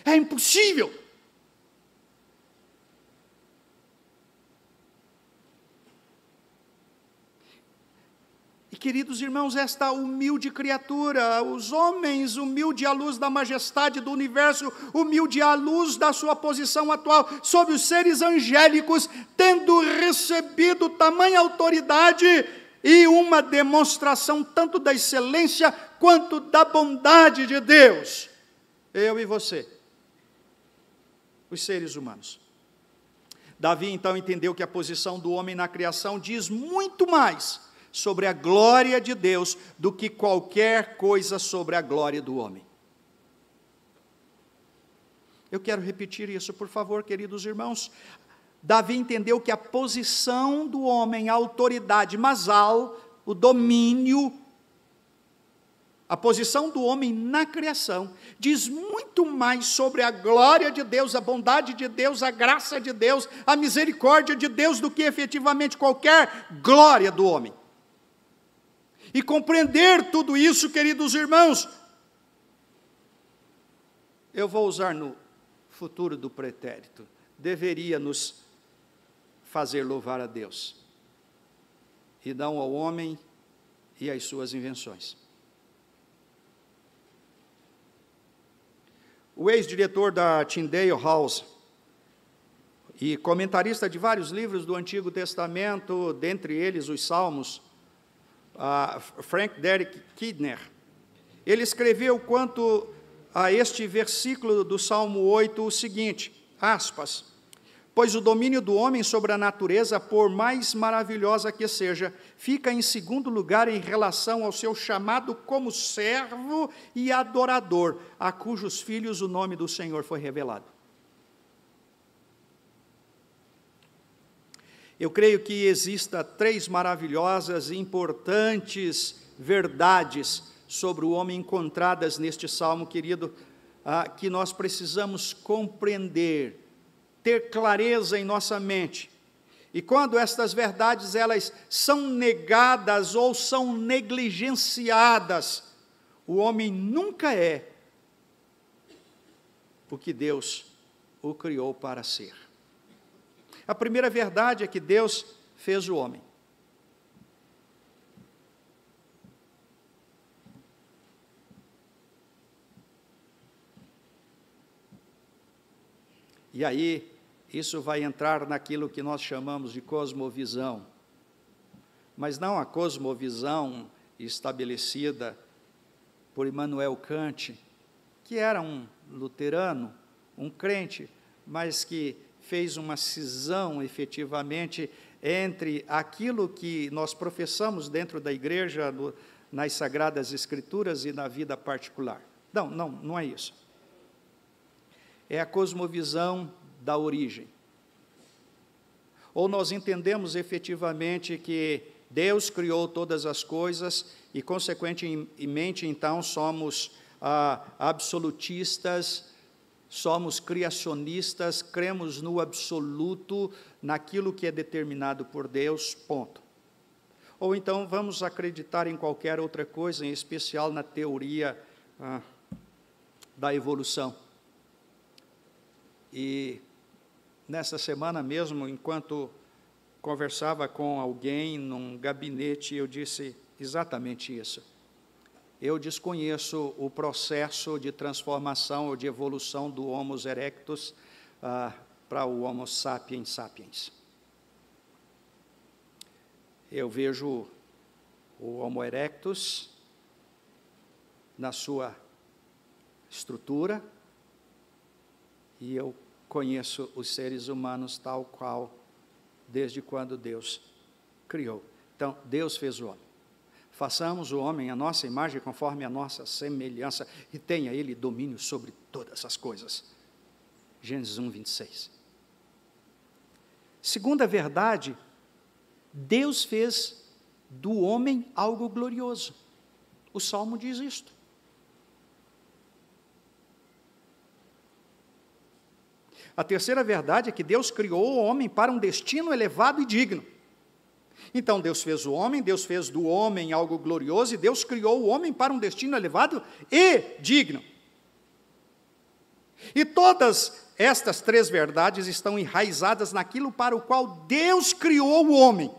É impossível. E, queridos irmãos, esta humilde criatura, os homens, humilde à luz da majestade do universo, humilde à luz da sua posição atual, sobre os seres angélicos, tendo recebido tamanha autoridade e uma demonstração tanto da excelência quanto da bondade de Deus. Eu e você, os seres humanos. Davi então entendeu que a posição do homem na criação diz muito mais sobre a glória de Deus do que qualquer coisa sobre a glória do homem. Eu quero repetir isso, por favor, queridos irmãos. Davi entendeu que a posição do homem, a autoridade masal, o domínio, a posição do homem na criação, diz muito mais sobre a glória de Deus, a bondade de Deus, a graça de Deus, a misericórdia de Deus, do que efetivamente qualquer glória do homem. E compreender tudo isso, queridos irmãos, eu vou usar no futuro do pretérito, deveria nos fazer louvar a Deus, e não ao homem e às suas invenções. O ex-diretor da Tyndale House e comentarista de vários livros do Antigo Testamento, dentre eles os Salmos, Frank Derek Kidner, ele escreveu quanto a este versículo do Salmo 8 o seguinte, aspas: pois o domínio do homem sobre a natureza, por mais maravilhosa que seja, fica em segundo lugar em relação ao seu chamado como servo e adorador, a cujos filhos o nome do Senhor foi revelado. Eu creio que exista três maravilhosas e importantes verdades sobre o homem encontradas neste salmo, querido, que nós precisamos compreender, ter clareza em nossa mente. E quando estas verdades elas são negadas ou são negligenciadas, o homem nunca é o que Deus o criou para ser. A primeira verdade é que Deus fez o homem. E aí, isso vai entrar naquilo que nós chamamos de cosmovisão. Mas não a cosmovisão estabelecida por Immanuel Kant, que era um luterano, um crente, mas que fez uma cisão, efetivamente, entre aquilo que nós professamos dentro da igreja, nas Sagradas Escrituras e na vida particular. Não é isso. É a cosmovisão da origem. Ou nós entendemos efetivamente que Deus criou todas as coisas e, consequentemente, então, somos absolutistas, somos criacionistas, cremos no absoluto, naquilo que é determinado por Deus, ponto. Ou então vamos acreditar em qualquer outra coisa, em especial na teoria da evolução. E nessa semana mesmo, enquanto conversava com alguém num gabinete, eu disse exatamente isso. Eu desconheço o processo de transformação ou de evolução do Homo erectus para o Homo sapiens sapiens. Eu vejo o Homo erectus na sua estrutura e eu conheço os seres humanos tal qual, desde quando Deus criou. Então, Deus fez o homem. Façamos o homem a nossa imagem, conforme a nossa semelhança, e tenha ele domínio sobre todas as coisas. Gênesis 1, 26. Segunda verdade, Deus fez do homem algo glorioso. O Salmo diz isto. A terceira verdade é que Deus criou o homem para um destino elevado e digno. Então, Deus fez o homem, Deus fez do homem algo glorioso, e Deus criou o homem para um destino elevado e digno. E todas estas três verdades estão enraizadas naquilo para o qual Deus criou o homem.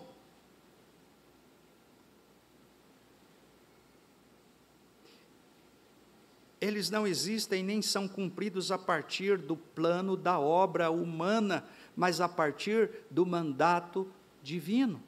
Eles não existem nem são cumpridos a partir do plano da obra humana, mas a partir do mandato divino.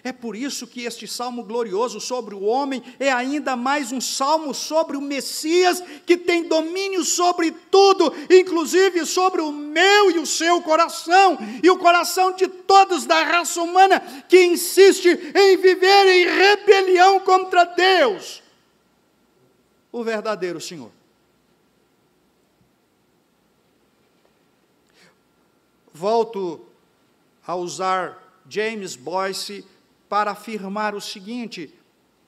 É por isso que este salmo glorioso sobre o homem é ainda mais um salmo sobre o Messias, que tem domínio sobre tudo, inclusive sobre o meu e o seu coração, e o coração de todos da raça humana, que insiste em viver em rebelião contra Deus, o verdadeiro Senhor. Volto a usar James Boyce para afirmar o seguinte,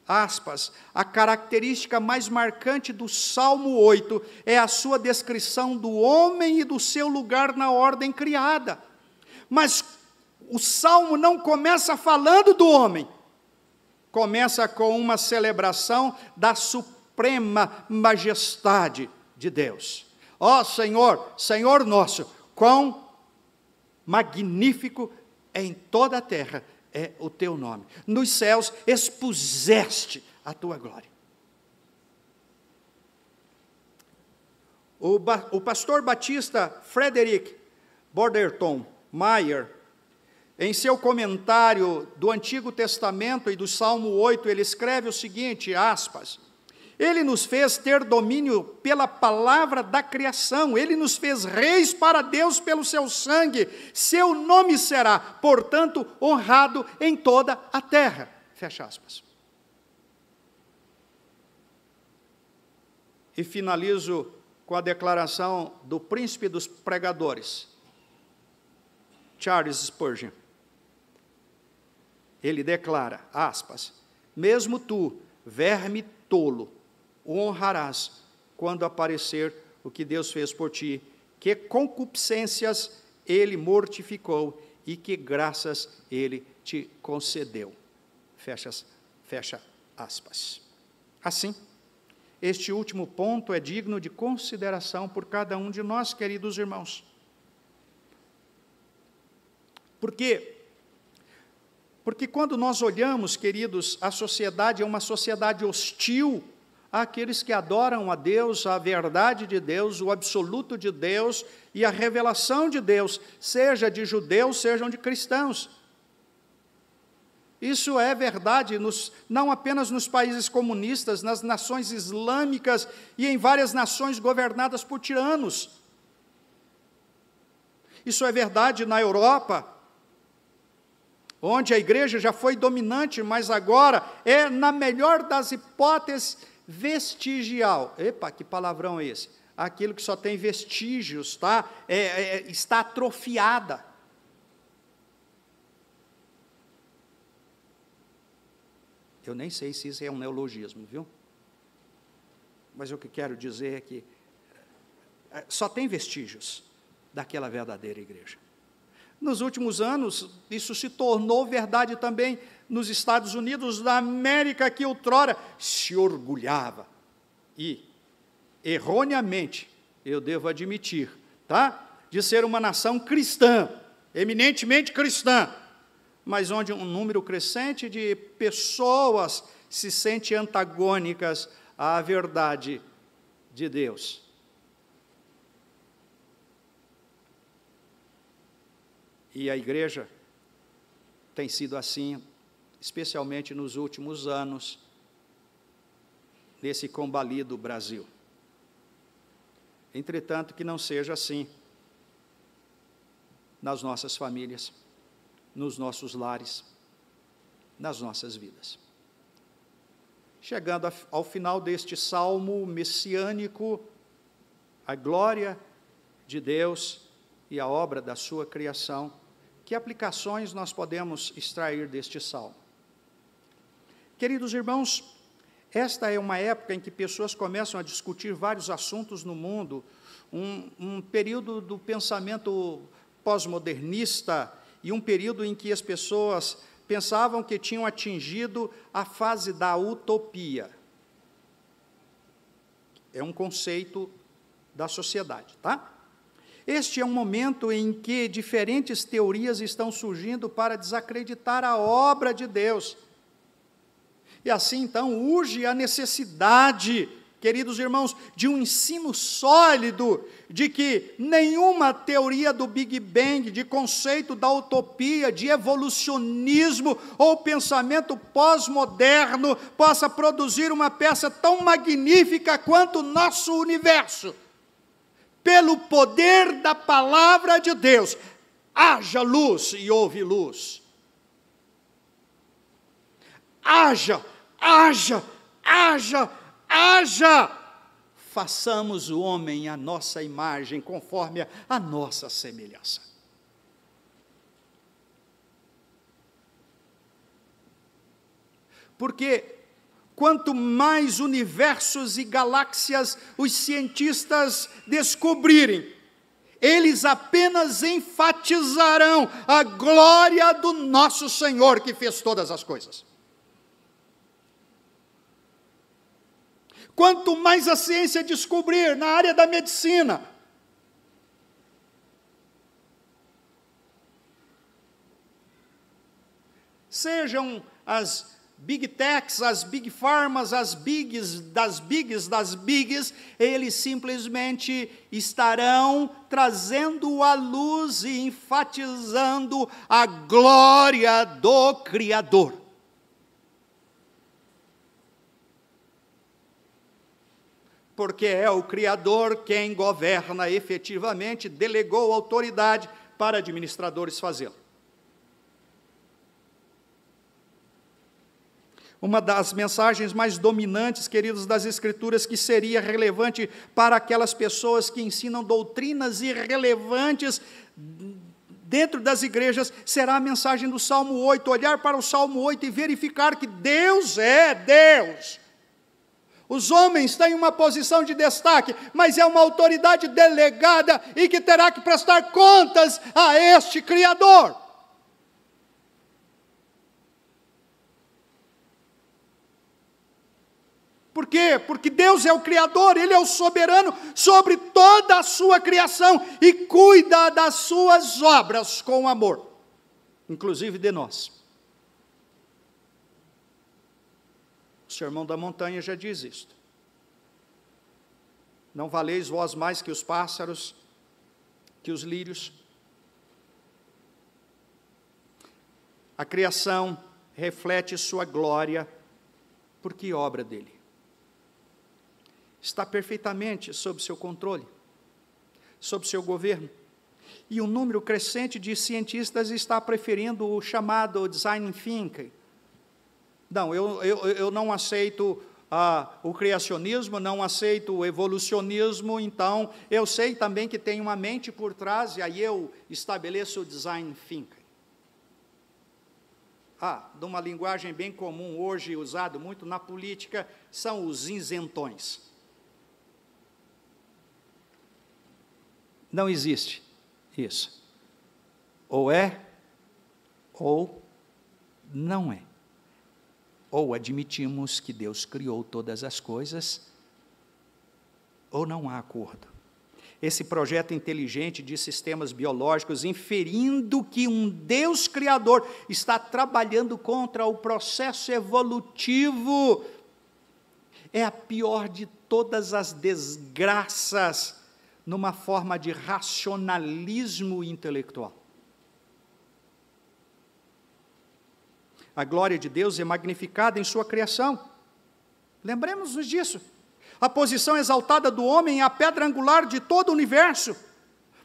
aspas, a característica mais marcante do Salmo 8 é a sua descrição do homem e do seu lugar na ordem criada. Mas o Salmo não começa falando do homem, começa com uma celebração da suprema majestade de Deus. Ó Senhor, Senhor nosso, quão magnífico em toda a terra é o teu nome. Nos céus expuseste a tua glória. O pastor batista Frederick Borderton Mayer, em seu comentário do Antigo Testamento e do Salmo 8, ele escreve o seguinte, aspas, ele nos fez ter domínio pela palavra da criação, ele nos fez reis para Deus pelo seu sangue, seu nome será, portanto, honrado em toda a terra. Fecha aspas. E finalizo com a declaração do príncipe dos pregadores, Charles Spurgeon. Ele declara, aspas, mesmo tu, verme tolo, o honrarás quando aparecer o que Deus fez por ti, que concupiscências ele mortificou e que graças ele te concedeu. Fecha aspas. Assim, este último ponto é digno de consideração por cada um de nós, queridos irmãos. Por quê? Porque quando nós olhamos, queridos, a sociedade é uma sociedade hostil àqueles que adoram a Deus, a verdade de Deus, o absoluto de Deus e a revelação de Deus, seja de judeus, sejam de cristãos. Isso é verdade não apenas nos países comunistas, nas nações islâmicas e em várias nações governadas por tiranos. Isso é verdade na Europa, onde a igreja já foi dominante, mas agora é, na melhor das hipóteses, vestigial. Epa, que palavrão é esse? Aquilo que só tem vestígios, tá? Está atrofiada. Eu nem sei se isso é um neologismo, viu? Mas o que quero dizer é que só tem vestígios daquela verdadeira igreja. Nos últimos anos, isso se tornou verdade também nos Estados Unidos da América, que outrora se orgulhava, e, erroneamente, eu devo admitir, tá? De ser uma nação cristã, eminentemente cristã, mas onde um número crescente de pessoas se sente antagônicas à verdade de Deus. E a igreja tem sido assim, especialmente nos últimos anos, nesse combalido Brasil. Entretanto, que não seja assim nas nossas famílias, nos nossos lares, nas nossas vidas. Chegando ao final deste salmo messiânico, a glória de Deus e a obra da sua criação, que aplicações nós podemos extrair deste salmo? Queridos irmãos, esta é uma época em que pessoas começam a discutir vários assuntos no mundo, um período do pensamento pós-modernista e um período em que as pessoas pensavam que tinham atingido a fase da utopia. É um conceito da sociedade, tá? Este é um momento em que diferentes teorias estão surgindo para desacreditar a obra de Deus. E assim, então, urge a necessidade, queridos irmãos, de um ensino sólido, de que nenhuma teoria do Big Bang, de conceito da utopia, de evolucionismo ou pensamento pós-moderno possa produzir uma peça tão magnífica quanto o nosso universo. Pelo poder da palavra de Deus, haja luz e houve luz. Haja, haja, haja, haja. Façamos o homem à nossa imagem, conforme a nossa semelhança. Porque quanto mais universos e galáxias os cientistas descobrirem, eles apenas enfatizarão a glória do nosso Senhor que fez todas as coisas. Quanto mais a ciência descobrir na área da medicina, sejam as Big Techs, as Big Pharmas, as bigs das bigs das bigs, eles simplesmente estarão trazendo à luz e enfatizando a glória do Criador. Porque é o Criador quem governa efetivamente, delegou autoridade para administradores fazê-lo. Uma das mensagens mais dominantes, queridos, das Escrituras, que seria relevante para aquelas pessoas que ensinam doutrinas irrelevantes dentro das igrejas, será a mensagem do Salmo 8, olhar para o Salmo 8 e verificar que Deus é Deus. Os homens têm uma posição de destaque, mas é uma autoridade delegada e que terá que prestar contas a este Criador. Por quê? Porque Deus é o Criador, Ele é o soberano sobre toda a sua criação e cuida das suas obras com amor, inclusive de nós. O Sermão da Montanha já diz isto. Não valeis vós mais que os pássaros, que os lírios? A criação reflete sua glória, porque obra dele. Está perfeitamente sob seu controle, sob seu governo. E um número crescente de cientistas está preferindo o chamado design thinking. Não, eu não aceito o criacionismo, não aceito o evolucionismo, então eu sei também que tem uma mente por trás, e aí eu estabeleço o design thinking. De uma linguagem bem comum hoje, usado muito na política, são os isentões. Não existe isso. Ou é, ou não é. Ou admitimos que Deus criou todas as coisas, ou não há acordo. Esse projeto inteligente de sistemas biológicos, inferindo que um Deus criador está trabalhando contra o processo evolutivo, é a pior de todas as desgraças, numa forma de racionalismo intelectual. A glória de Deus é magnificada em sua criação. Lembremos-nos disso. A posição exaltada do homem é a pedra angular de todo o universo.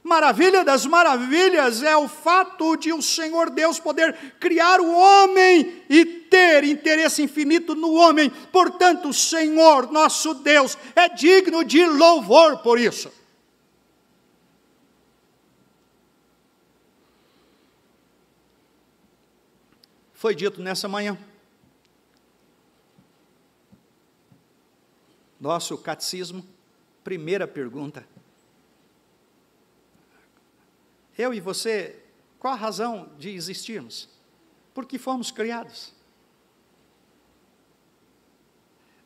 Maravilha das maravilhas é o fato de o Senhor Deus poder criar o homem e ter interesse infinito no homem. Portanto, o Senhor, nosso Deus, é digno de louvor por isso. Foi dito nessa manhã. Nosso catecismo, primeira pergunta. Eu e você, qual a razão de existirmos? Porque fomos criados.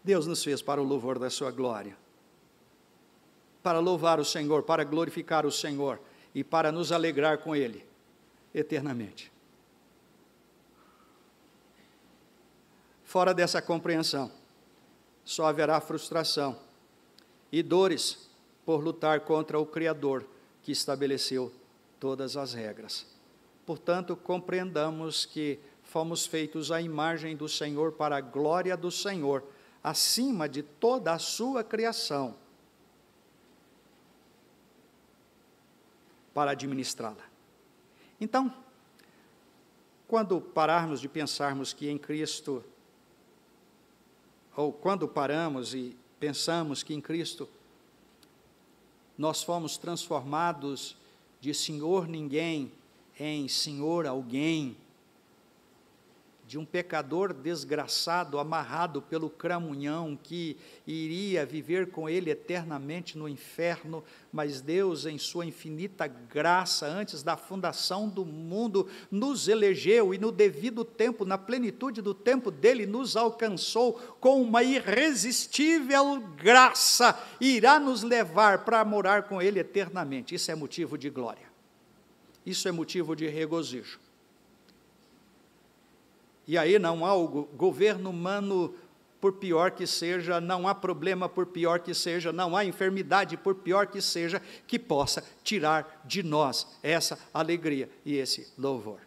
Deus nos fez para o louvor da sua glória, para louvar o Senhor, para glorificar o Senhor e para nos alegrar com Ele eternamente. Fora dessa compreensão, só haverá frustração e dores por lutar contra o Criador que estabeleceu todas as regras. Portanto, compreendamos que fomos feitos à imagem do Senhor para a glória do Senhor, acima de toda a sua criação, para administrá-la. Então, quando pararmos de pensarmos que em Cristo, ou quando paramos e pensamos que em Cristo nós fomos transformados de senhor ninguém em senhor alguém, de um pecador desgraçado, amarrado pelo cramunhão, que iria viver com ele eternamente no inferno, mas Deus, em sua infinita graça, antes da fundação do mundo, nos elegeu e no devido tempo, na plenitude do tempo dele, nos alcançou com uma irresistível graça, e irá nos levar para morar com ele eternamente. Isso é motivo de glória, isso é motivo de regozijo. E aí não há o governo humano, por pior que seja, não há problema por pior que seja, não há enfermidade por pior que seja, que possa tirar de nós essa alegria e esse louvor.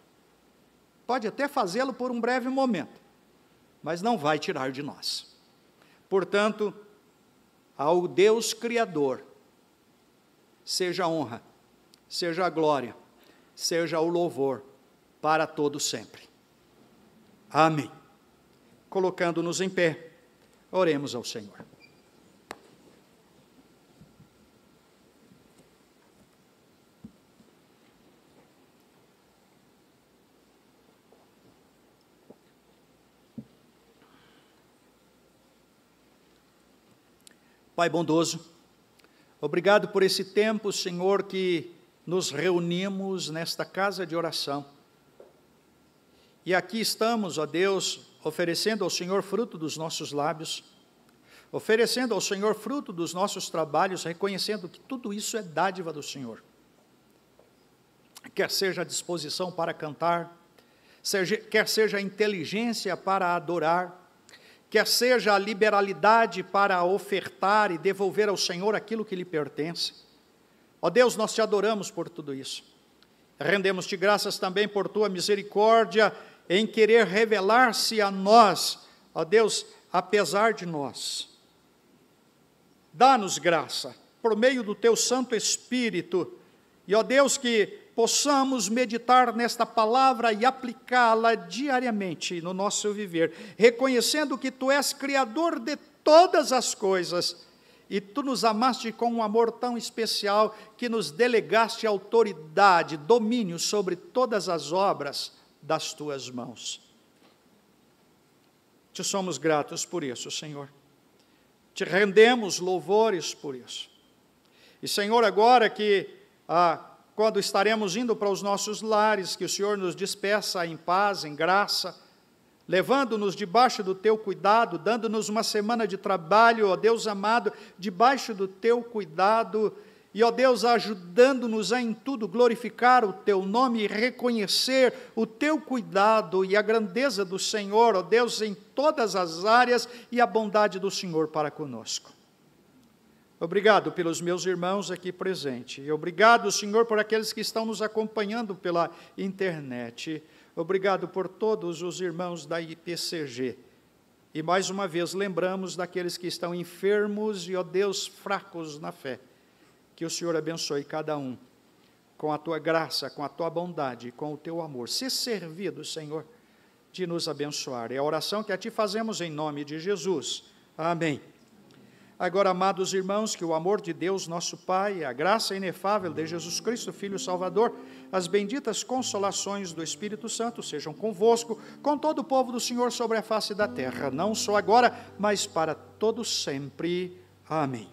Pode até fazê-lo por um breve momento, mas não vai tirar de nós. Portanto, ao Deus Criador, seja a honra, seja a glória, seja o louvor, para todo sempre. Amém. Colocando-nos em pé, oremos ao Senhor. Pai bondoso, obrigado por esse tempo, Senhor, que nos reunimos nesta casa de oração. E aqui estamos, ó Deus, oferecendo ao Senhor fruto dos nossos lábios, oferecendo ao Senhor fruto dos nossos trabalhos, reconhecendo que tudo isso é dádiva do Senhor. Quer seja a disposição para cantar, quer seja a inteligência para adorar, quer seja a liberalidade para ofertar e devolver ao Senhor aquilo que lhe pertence. Ó Deus, nós te adoramos por tudo isso. Rendemos-te graças também por tua misericórdia em querer revelar-se a nós, ó Deus, apesar de nós. Dá-nos graça, por meio do teu Santo Espírito, e ó Deus, que possamos meditar nesta palavra e aplicá-la diariamente no nosso viver, reconhecendo que tu és Criador de todas as coisas, e tu nos amaste com um amor tão especial, que nos delegaste autoridade, domínio sobre todas as obras das tuas mãos. Te somos gratos por isso, Senhor. Te rendemos louvores por isso. E, Senhor, agora que quando estaremos indo para os nossos lares, que o Senhor nos despeça em paz, em graça, levando-nos debaixo do teu cuidado, dando-nos uma semana de trabalho, ó Deus amado, debaixo do teu cuidado, e ó Deus, ajudando-nos a em tudo glorificar o teu nome e reconhecer o teu cuidado e a grandeza do Senhor, ó Deus, em todas as áreas, e a bondade do Senhor para conosco. Obrigado pelos meus irmãos aqui presentes. E obrigado, Senhor, por aqueles que estão nos acompanhando pela internet. Obrigado por todos os irmãos da IPCG. E mais uma vez lembramos daqueles que estão enfermos e, ó Deus, fracos na fé. Que o Senhor abençoe cada um com a tua graça, com a tua bondade, com o teu amor. Se servido, Senhor, de nos abençoar. É a oração que a ti fazemos em nome de Jesus. Amém. Agora, amados irmãos, que o amor de Deus, nosso Pai, a graça inefável de Jesus Cristo, Filho Salvador, as benditas consolações do Espírito Santo sejam convosco, com todo o povo do Senhor sobre a face da terra, não só agora, mas para todo sempre. Amém.